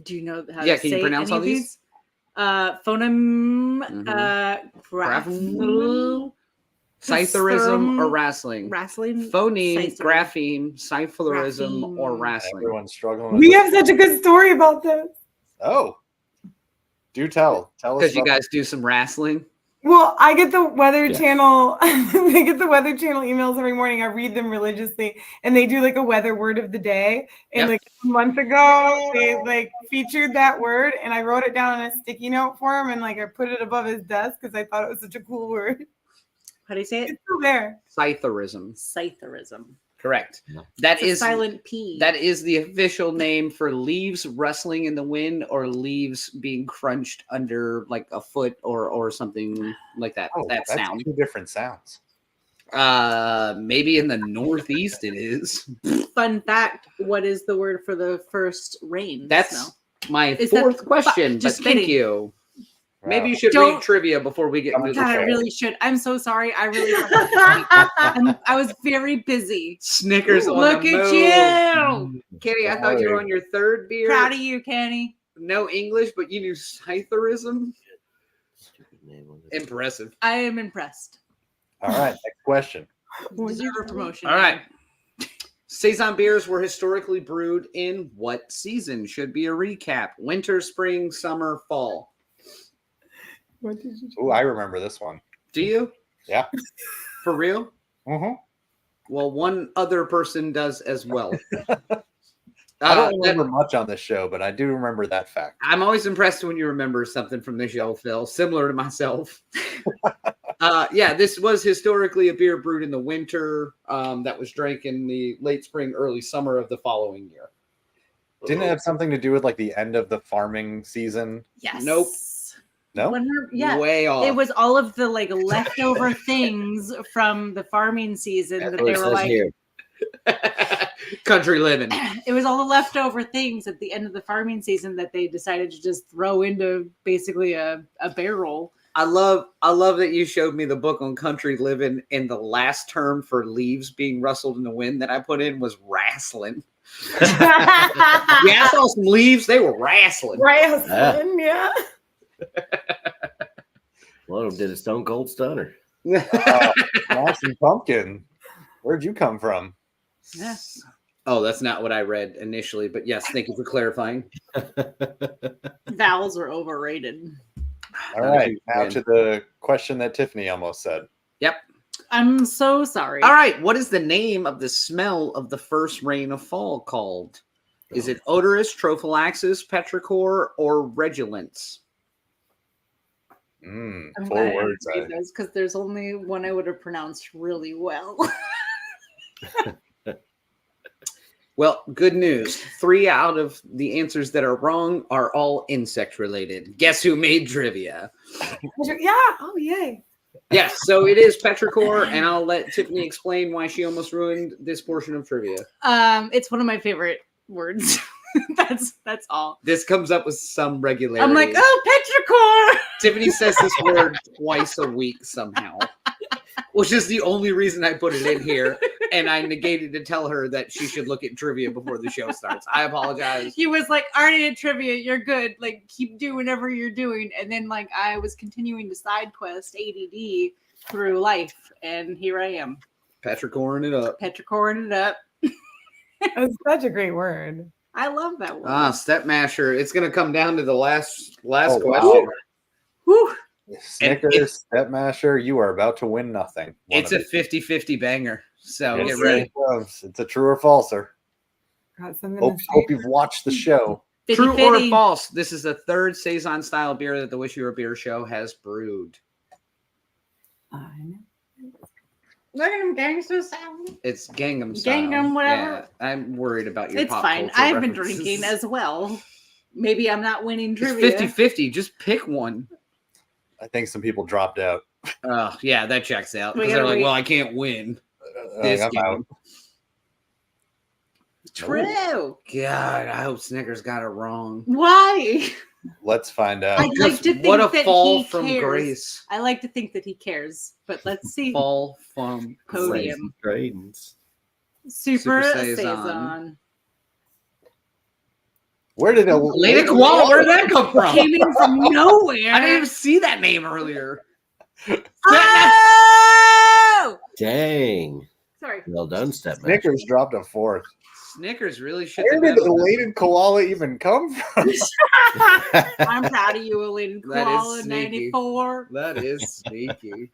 Do you know how Yeah, to can you say pronounce any all of these? Phoneme, Grapheme, Scytherism or wrestling? wrestling, Phoneme, Scyther. grapheme, cyphalerism, or Grapheme. wrestling. Everyone's struggling with We this. have such a good story about this. Oh. Do tell. Tell us Because you about guys do some wrestling. Well, I get the Weather Yeah. Channel. They get the Weather Channel emails every morning. I read them religiously, and they do like a weather word of the day. And Yep. like a month ago, they like featured that word, and I wrote it down on a sticky note for him, and like I put it above his desk because I thought it was such a cool word. How do you say it? It's still there. Scytherism. Scytherism. Correct. Yeah. That It's a is silent P. that is the official name for leaves rustling in the wind or leaves being crunched under like a foot or something like that. Oh, that that's sound. 2 different sounds. Maybe in the Northeast it is. Fun fact: what is the word for the first rain? That's Snow? my Is that- 4th question. But just thank kidding. you. Maybe Wow. you should Don't- read trivia before we get into the God, I show. really should. I'm so sorry. I really. I was very busy. Snickers on Look the at move. you. Kenny, I thought you were on your 3rd beer. Proud of you, Kenny. No English, but you knew Scytherism. Stupid name on this. Impressive. I am impressed. All right, next question. Deserve a promotion. All right. Saison beers were historically brewed in what season? Should be a recap. Winter, spring, summer, fall. What did you Ooh, I remember this one. Do you? Yeah. For real? Mm-hmm. Well, one other person does as well. I don't remember much on this show, but I do remember that fact. I'm always impressed when you remember something from the show, Phil, similar to myself. Yeah, this was historically a beer brewed in the winter that was drank in the late spring, early summer of the following year. Didn't it have something to do with like the end of the farming season? Yes. Nope. No. Yeah. Way off. It was all of the like leftover things from the farming season that That's what they it were says like. here. Country living. It was all the leftover things at the end of the farming season that they decided to just throw into basically a barrel. I love that you showed me the book on country living, and the last term for leaves being rustled in the wind that I put in was wrestling. Yeah, I saw some leaves. They were wrestling. Wrestling, yeah. One of them did a Stone Cold Stunner. Smashing Pumpkin. Where'd you come from? Yes. Oh, that's not what I read initially, but yes, thank you for clarifying. Vowels are overrated. All right, now to the question that Tiffany almost said. Yep. I'm so sorry. All right. What is the name of the smell of the first rain of fall called? Is it odorous, trophallaxis, petrichor, or regulence? I'm 4 glad I words. didn't read those because there's only one I would have pronounced really well. Well, good news. 3 out of the answers that are wrong are all insect related. Guess who made trivia? Yeah. Oh, yay. Yes, so it is petrichor, and I'll let Tiffany explain why she almost ruined this portion of trivia. It's one of my favorite words. that's all. This comes up with some regularity. I'm like, oh, petrichor. Tiffany says this word twice a week somehow, which is the only reason I put it in here. And I negated to tell her that she should look at trivia before the show starts. I apologize. He was like, already at trivia, you're good. Like, keep doing whatever you're doing. And then, like, I was continuing to side quest ADD through life. And here I am. Petrichoring it up. Petrichoring it up. That's such a great word. I love that word. Step masher. It's going to come down to the last Oh, question. wow. Whew. Snickers, Step Masher, you are about to win nothing. It's a 50-50 banger. So Yes, get ready. It's a true or falser. Got something Hope to hope you've watched the show. True or 50-50. false? This is the 3rd Saison style beer that the Wish You Were Beer show has brewed. Look at him, gangster sound. It's Gangnam style. Gangnam, whatever. Yeah, I'm worried about your It's pop fine. culture I've been references. drinking as well. Maybe I'm not winning trivia. It's 50-50. Just pick one. I think some people dropped out. Oh, yeah, that checks out. We Because they're gotta like, read- well, I can't win this I'm game. out. True. God, I hope Snickers got it wrong. Why? Let's find out. I'd like to think What a that fall he from cares. grace. I like to think that he cares, but let's see. Fall from Podium. Gradins. Super Super Saison. Saison. Where did Lady Koala, where did that come from? Came in from nowhere. I didn't even see that name earlier. Oh! Dang. Sorry. Well done, Step Snickers dropped a 4th? Snickers really should Where have did been. Elated Koala even come from? I'm proud of you, Elaine That is Koala sneaky. 94. That is sneaky.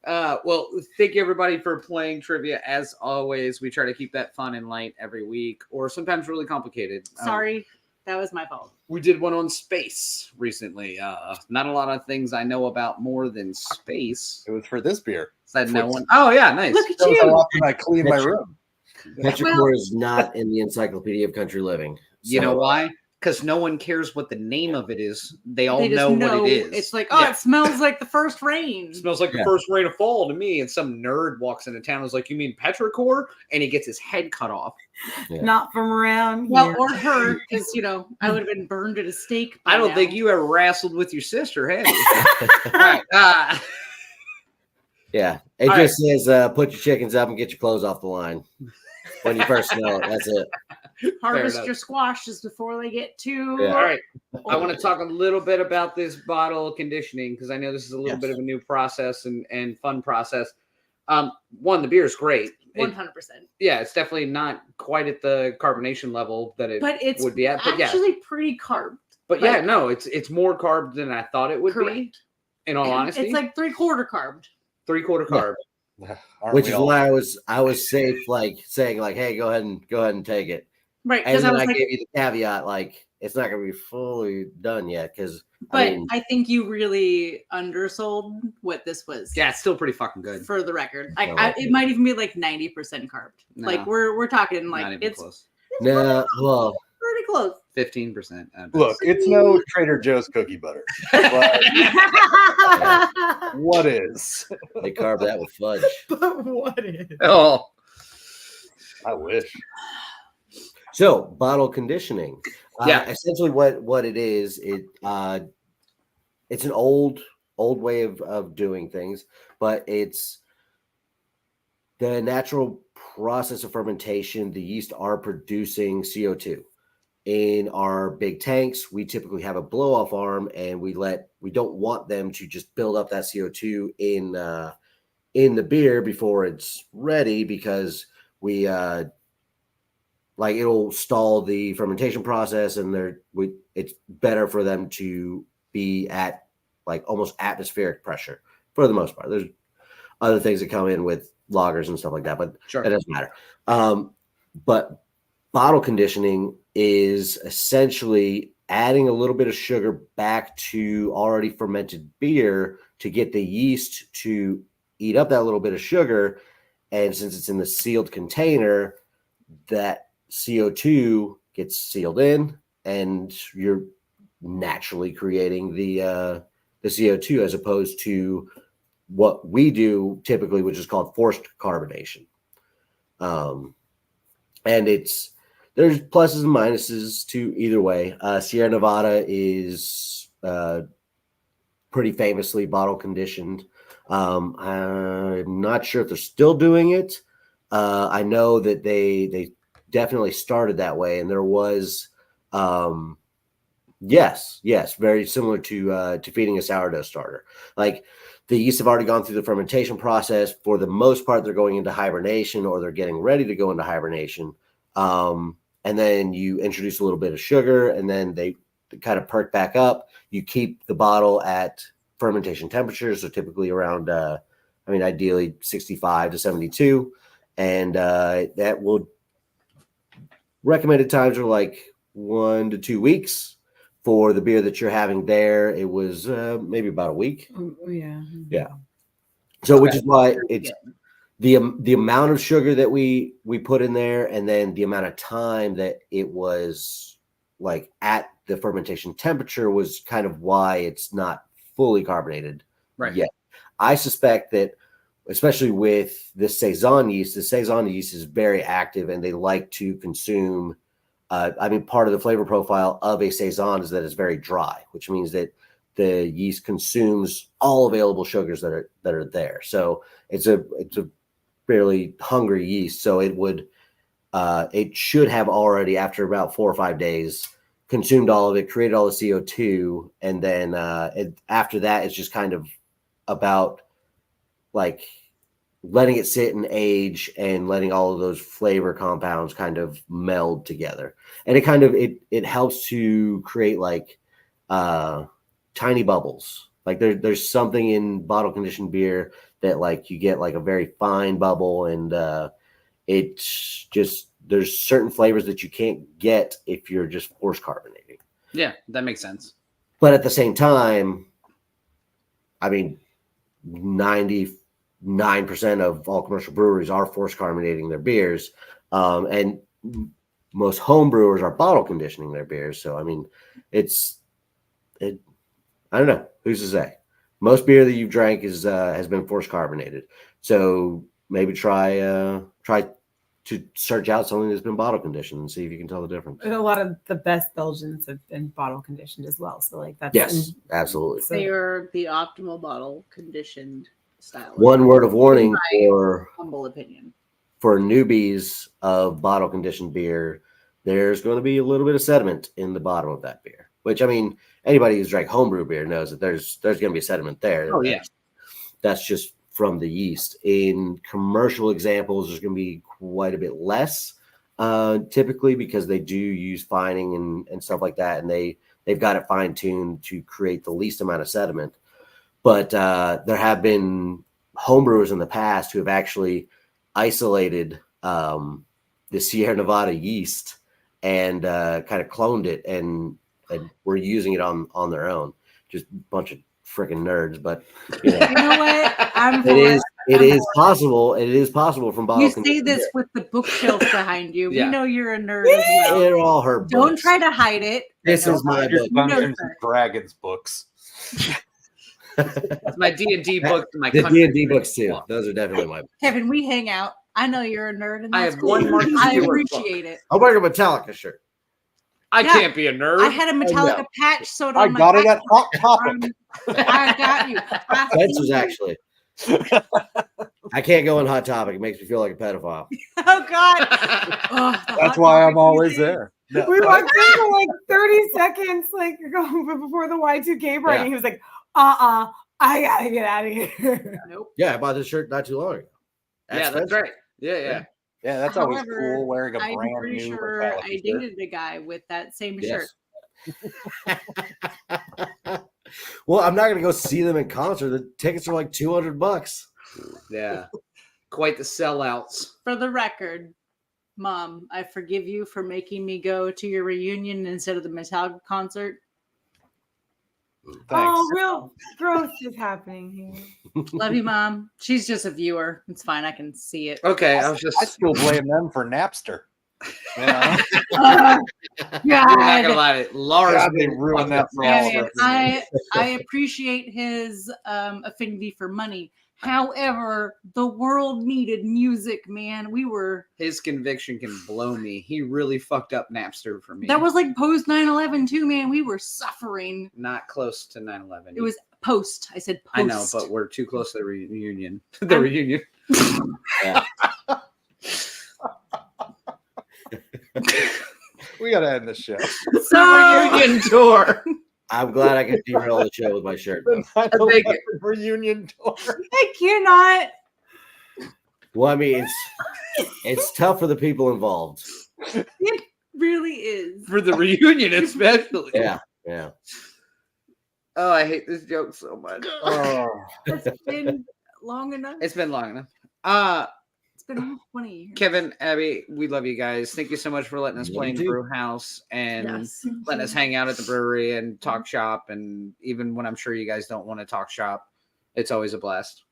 Well, thank you everybody for playing trivia. As always, we try to keep that fun and light every week, or sometimes really complicated. Sorry, that was my fault. We did one on space recently. Not a lot of things I know about more than space. It was for this beer. Said no one. Oh yeah, nice. Look at That was how you. often I clean my room. Petrichor is not in the Encyclopedia of Country Living. You know So, why? Because no one cares what the name of it is. They all They just know what it is. It's like, oh, Yeah. it smells like the first rain. It smells like the Yeah. first rain of fall to me. And some nerd walks into town and is like, you mean petrichor? And he gets his head cut off. Yeah. Not from around Well, here. or her, because, I would have been burned at a stake. by I don't now. think you ever wrestled with your sister, have you? All right. Yeah. It All just says put your chickens up and get your clothes off the line. When you first smell it, that's it. Harvest enough. your squashes before they get too. Yeah. All right. I want to talk a little bit about this bottle conditioning because I know this is a little Yes. bit of a new process and fun process. One, the beer is great. 100%. Yeah, it's definitely not quite at the carbonation level that it But it's would be at. But yeah, actually pretty carbed. but yeah, like- no, it's more carb than I thought it would be. Correct. In all honesty, It's like 3/4 carbed. 3/4 carb. Aren't Which we is all? why I was safe, like saying, like, hey, go ahead and take it. Right. And Because I then was I like, gave you the caveat, like, it's not gonna be fully done yet, because but I mean, I think you really undersold what this was. Yeah, it's still pretty fucking good. For the record, Oh, it might even be like 90% carbed. No. Like we're talking Not like even it's close. no, well, pretty close. 15%. Look, it's no Trader Joe's cookie butter. But what is? they carved that with fudge. But what is? Oh, I wish. So bottle conditioning. Yeah. Essentially what it is, it's an old way of doing things, but it's the natural process of fermentation. The yeast are producing CO2 in our big tanks. We typically have a blow off arm, and we don't want them to just build up that CO2 in the beer before it's ready, because we like it'll stall the fermentation process, and it's better for them to be at like almost atmospheric pressure for the most part. There's other things that come in with lagers and stuff like that, but Sure. that doesn't matter. But bottle conditioning is essentially adding a little bit of sugar back to already fermented beer to get the yeast to eat up that little bit of sugar. And since it's in the sealed container, that CO2 gets sealed in, and you're naturally creating the CO2 as opposed to what we do typically, which is called forced carbonation. And there's pluses and minuses to either way. Sierra Nevada is pretty famously bottle conditioned. I'm not sure if they're still doing it. I know that they definitely started that way, and there was yes, very similar to feeding a sourdough starter. Like the yeast have already gone through the fermentation process. For the most part, they're going into hibernation, or they're getting ready to go into hibernation. And then you introduce a little bit of sugar, and then they kind of perk back up. You keep the bottle at fermentation temperatures, so typically around, ideally 65 to 72. And that will, recommended times are like 1 to 2 weeks. For the beer that you're having there, it was maybe about a week. Yeah. So, which is why it's the amount of sugar that we put in there, and then the amount of time that it was like at the fermentation temperature was kind of why it's not fully carbonated yet. I suspect that, especially with the Saison yeast is very active, and they like to consume. Part of the flavor profile of a Saison is that it's very dry, which means that the yeast consumes all available sugars that are there. So it's a fairly hungry yeast. So it should have already, after about 4 or 5 days, consumed all of it, created all the CO2, and then after that, it's just kind of about like letting it sit and age and letting all of those flavor compounds kind of meld together. And it helps to create like tiny bubbles. Like there's something in bottle conditioned beer that like you get like a very fine bubble, and it's just, there's certain flavors that you can't get if you're just force carbonating. Yeah, that makes sense. But at the same time, 99% of all commercial breweries are force carbonating their beers, and most home brewers are bottle conditioning their beers. So I don't know, who's to say? Most beer that you've drank has been force carbonated. So maybe try to search out something that's been bottle conditioned and see if you can tell the difference. A lot of the best Belgians have been bottle conditioned as well. So like that's yes, absolutely. They are the optimal bottle conditioned style. One word of warning for humble opinion for newbies of bottle conditioned beer: there's going to be a little bit of sediment in the bottom of that beer. Which, anybody who's drank homebrew beer knows that there's going to be sediment there. Oh yeah, that's just from the yeast. In commercial examples, there's going to be quite a bit less, typically, because they do use fining and stuff like that, and they've got it fine tuned to create the least amount of sediment. But there have been homebrewers in the past who have actually isolated the Sierra Nevada yeast and kind of cloned it and we're using it on their own. Just a bunch of freaking nerds, but you know what? It is possible. It is possible from bottle. You say this with the bookshelf behind you. Yeah. We know you're a nerd as well. They're all her books. Don't try to hide it. This is my book. Dungeons and Dragons books. That's my D&D book. My the D&D books too. Those are definitely my books. Kevin, we hang out. I know you're a nerd, and I that's have cool. one Martha I Stewart appreciate it. I'm wearing a Metallica shirt. I Yeah. can't be a nerd. I had a Metallica patch sewed I on my got it at Hot back. Topic. I got you. Spencer's actually. I can't go on Hot Topic. It makes me feel like a pedophile. Oh God. Oh, That's why I'm always there. No, We walked in for like 30 seconds, like before the Y2K party. Yeah. He was like, I gotta get out of here. Nope. Yeah, I bought this shirt not too long ago. Yeah, that's right. Yeah. Yeah, that's always However, cool wearing a I'm brand pretty new sure Metallica I shirt. dated a guy with that same shirt. Well, I'm not gonna go see them in concert. The tickets are like $200. Yeah. Quite the sellouts. For the record, Mom, I forgive you for making me go to your reunion instead of the Metallica concert. Thanks. Oh, real growth is happening here. Love you, Mom. She's just a viewer. It's fine. I can see it. Okay, I I still blame them for Napster. You know? God. You're not gonna lie, Lars God, they ruined that for all I, of mean, us. I appreciate his affinity for money. However, the world needed music, man. His conviction can blow me. He really fucked up Napster for me. That was like post 9/11 too, man. We were suffering. not close to 9/11. It was post. I said post. I know, but we're too close to the reunion. The reunion. Yeah. We gotta end the show. So Reunion tour. I'm glad I could derail the show with my shirt. The I 9/11 think it- reunion tour. I cannot. Well, I mean, it's tough for the people involved. It really is. For the reunion, especially. Yeah, yeah. Oh, I hate this joke so much. Oh, It's been long enough. It's been long enough. It's been almost 20 years. Kevin, Abbie, we love you guys. Thank you so much for letting us play in the You too. brew house and Yes. letting us hang out at the brewery and talk shop. And even when I'm sure you guys don't want to talk shop, it's always a blast.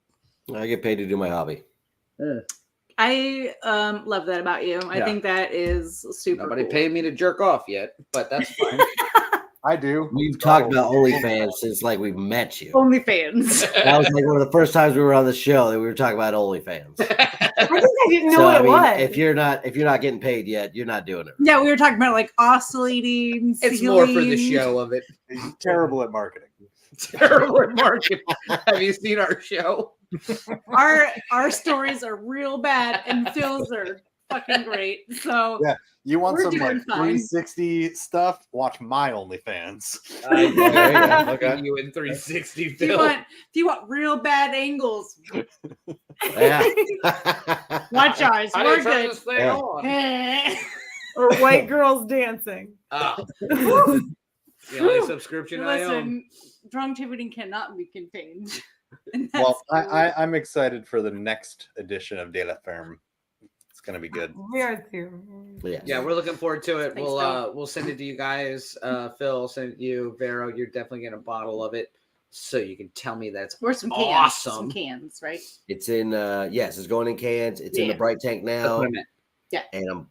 I get paid to do my hobby. I love that about you. I Yeah. think that is super. Nobody cool. paid me to jerk off yet, but that's fine. I do. We've talked about OnlyFans since like we met you. OnlyFans. That was like one of the first times we were on the show that we were talking about OnlyFans. I think I didn't know So what I it mean, was. if you're not getting paid yet, you're not doing it. Yeah, we were talking about like oscillating. It's more for the ceiling. show of it. He's terrible at marketing. Terrible at marketing. Have you seen our show? Our stories are real bad, and Phil's are fucking great. So Yeah. You want We're some like doing fine. 360 stuff? Watch my OnlyFans. Okay. You in 360 if you Phil. want real bad angles, Yeah. watch ours. How do We're you turn good. this thing Yeah. on? or white girls dancing. Ah, the only subscription I own. Listen, drunk ticketing cannot be contained. And that's Well, cool. I'm excited for the next edition of De La Ferme. It's gonna be good. We are too. Yeah. Yeah, we're looking forward to it. Thanks, Phil. We'll send it to you guys. Phil, send it to you. Vero, you're definitely getting a bottle of it so you can tell me that's We're some cans. awesome. Some cans, right? It's in yes, it's going in cans. It's in the Yeah. bright tank That's now. what I meant. And I'm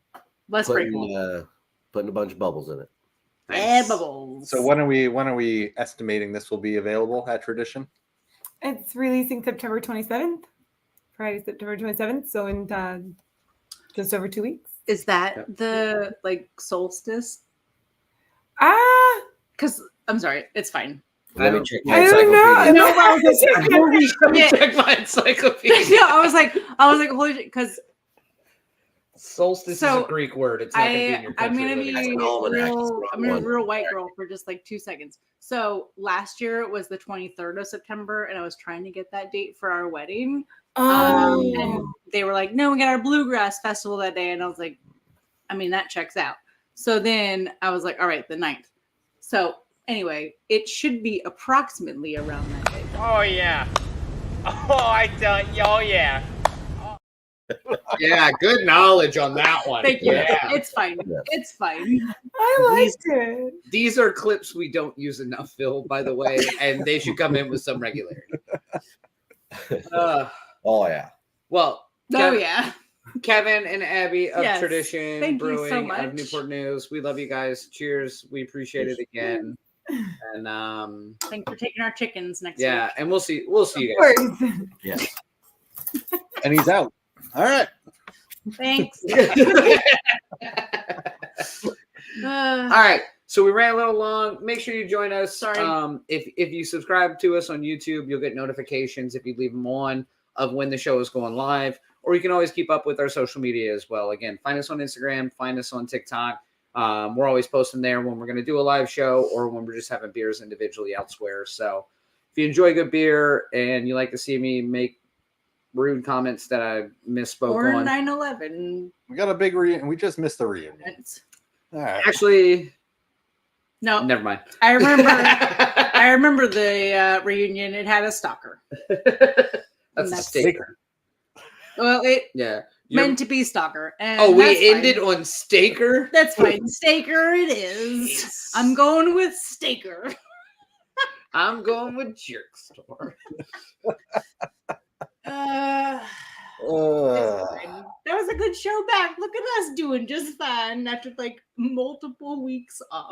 Let's break them. putting a bunch of bubbles in it. Add bubbles. So when are we estimating this will be available at Tradition? It's releasing September 27th, Friday, September 27th. So in just over 2 weeks. Is that Yep. the like solstice? Ah, Because I'm sorry, it's fine. Let me don't- check I my don't know. encyclopedia. No, I was like, holy Let me shit. check my encyclopedia. No, I was like, holy shit, because Solstice So, is a Greek word. It's not going to be in your I'm country. gonna be That's an almanac. It's the real. wrong I'm gonna one. be real white girl for just like 2 seconds. So last year it was the 23rd of September, and I was trying to get that date for our wedding. And they were like, "No, we got our bluegrass festival that day," and I was like, "I mean, that checks out." So then I was like, "All right, the 9th." So anyway, it should be approximately around that day. Oh yeah. Oh, I tell you. Oh yeah. Yeah, good knowledge on that one. Thank you. Yeah. It's fine. Yeah. It's fine. I liked it. These are clips we don't use enough, Phil, by the way, and they should come in with some regularity. Oh yeah. Well, Oh Kevin, yeah. Kevin and Abbie of Yes. Tradition Thank you so Brewing much. of Newport News. We love you guys. Cheers. We appreciate it again. And Thanks for taking our chickens next yeah, week. and we'll see you Of guys. course. Yeah. And he's out. All right. Thanks. All right. So we ran a little long. Make sure you join us. Sorry. If you subscribe to us on YouTube, you'll get notifications if you leave them on of when the show is going live. Or you can always keep up with our social media as well. Again, find us on Instagram, find us on TikTok. We're always posting there when we're going to do a live show or when we're just having beers individually elsewhere. So if you enjoy good beer and you like to see me make rude comments that I misspoke Or on, 9/11. We got a big reunion. We just missed the reunion. All right. actually, No, never mind. I remember. I remember the reunion. It had a stalker. That's a That's- staker. Well, it Yeah. You're- meant to be stalker. And oh, that's we fine. ended on staker. That's fine. Staker it is. Yes. I'm going with Staker. I'm going with jerk store. That's fine. That was a good show back. Look at us doing just fine after like multiple weeks off.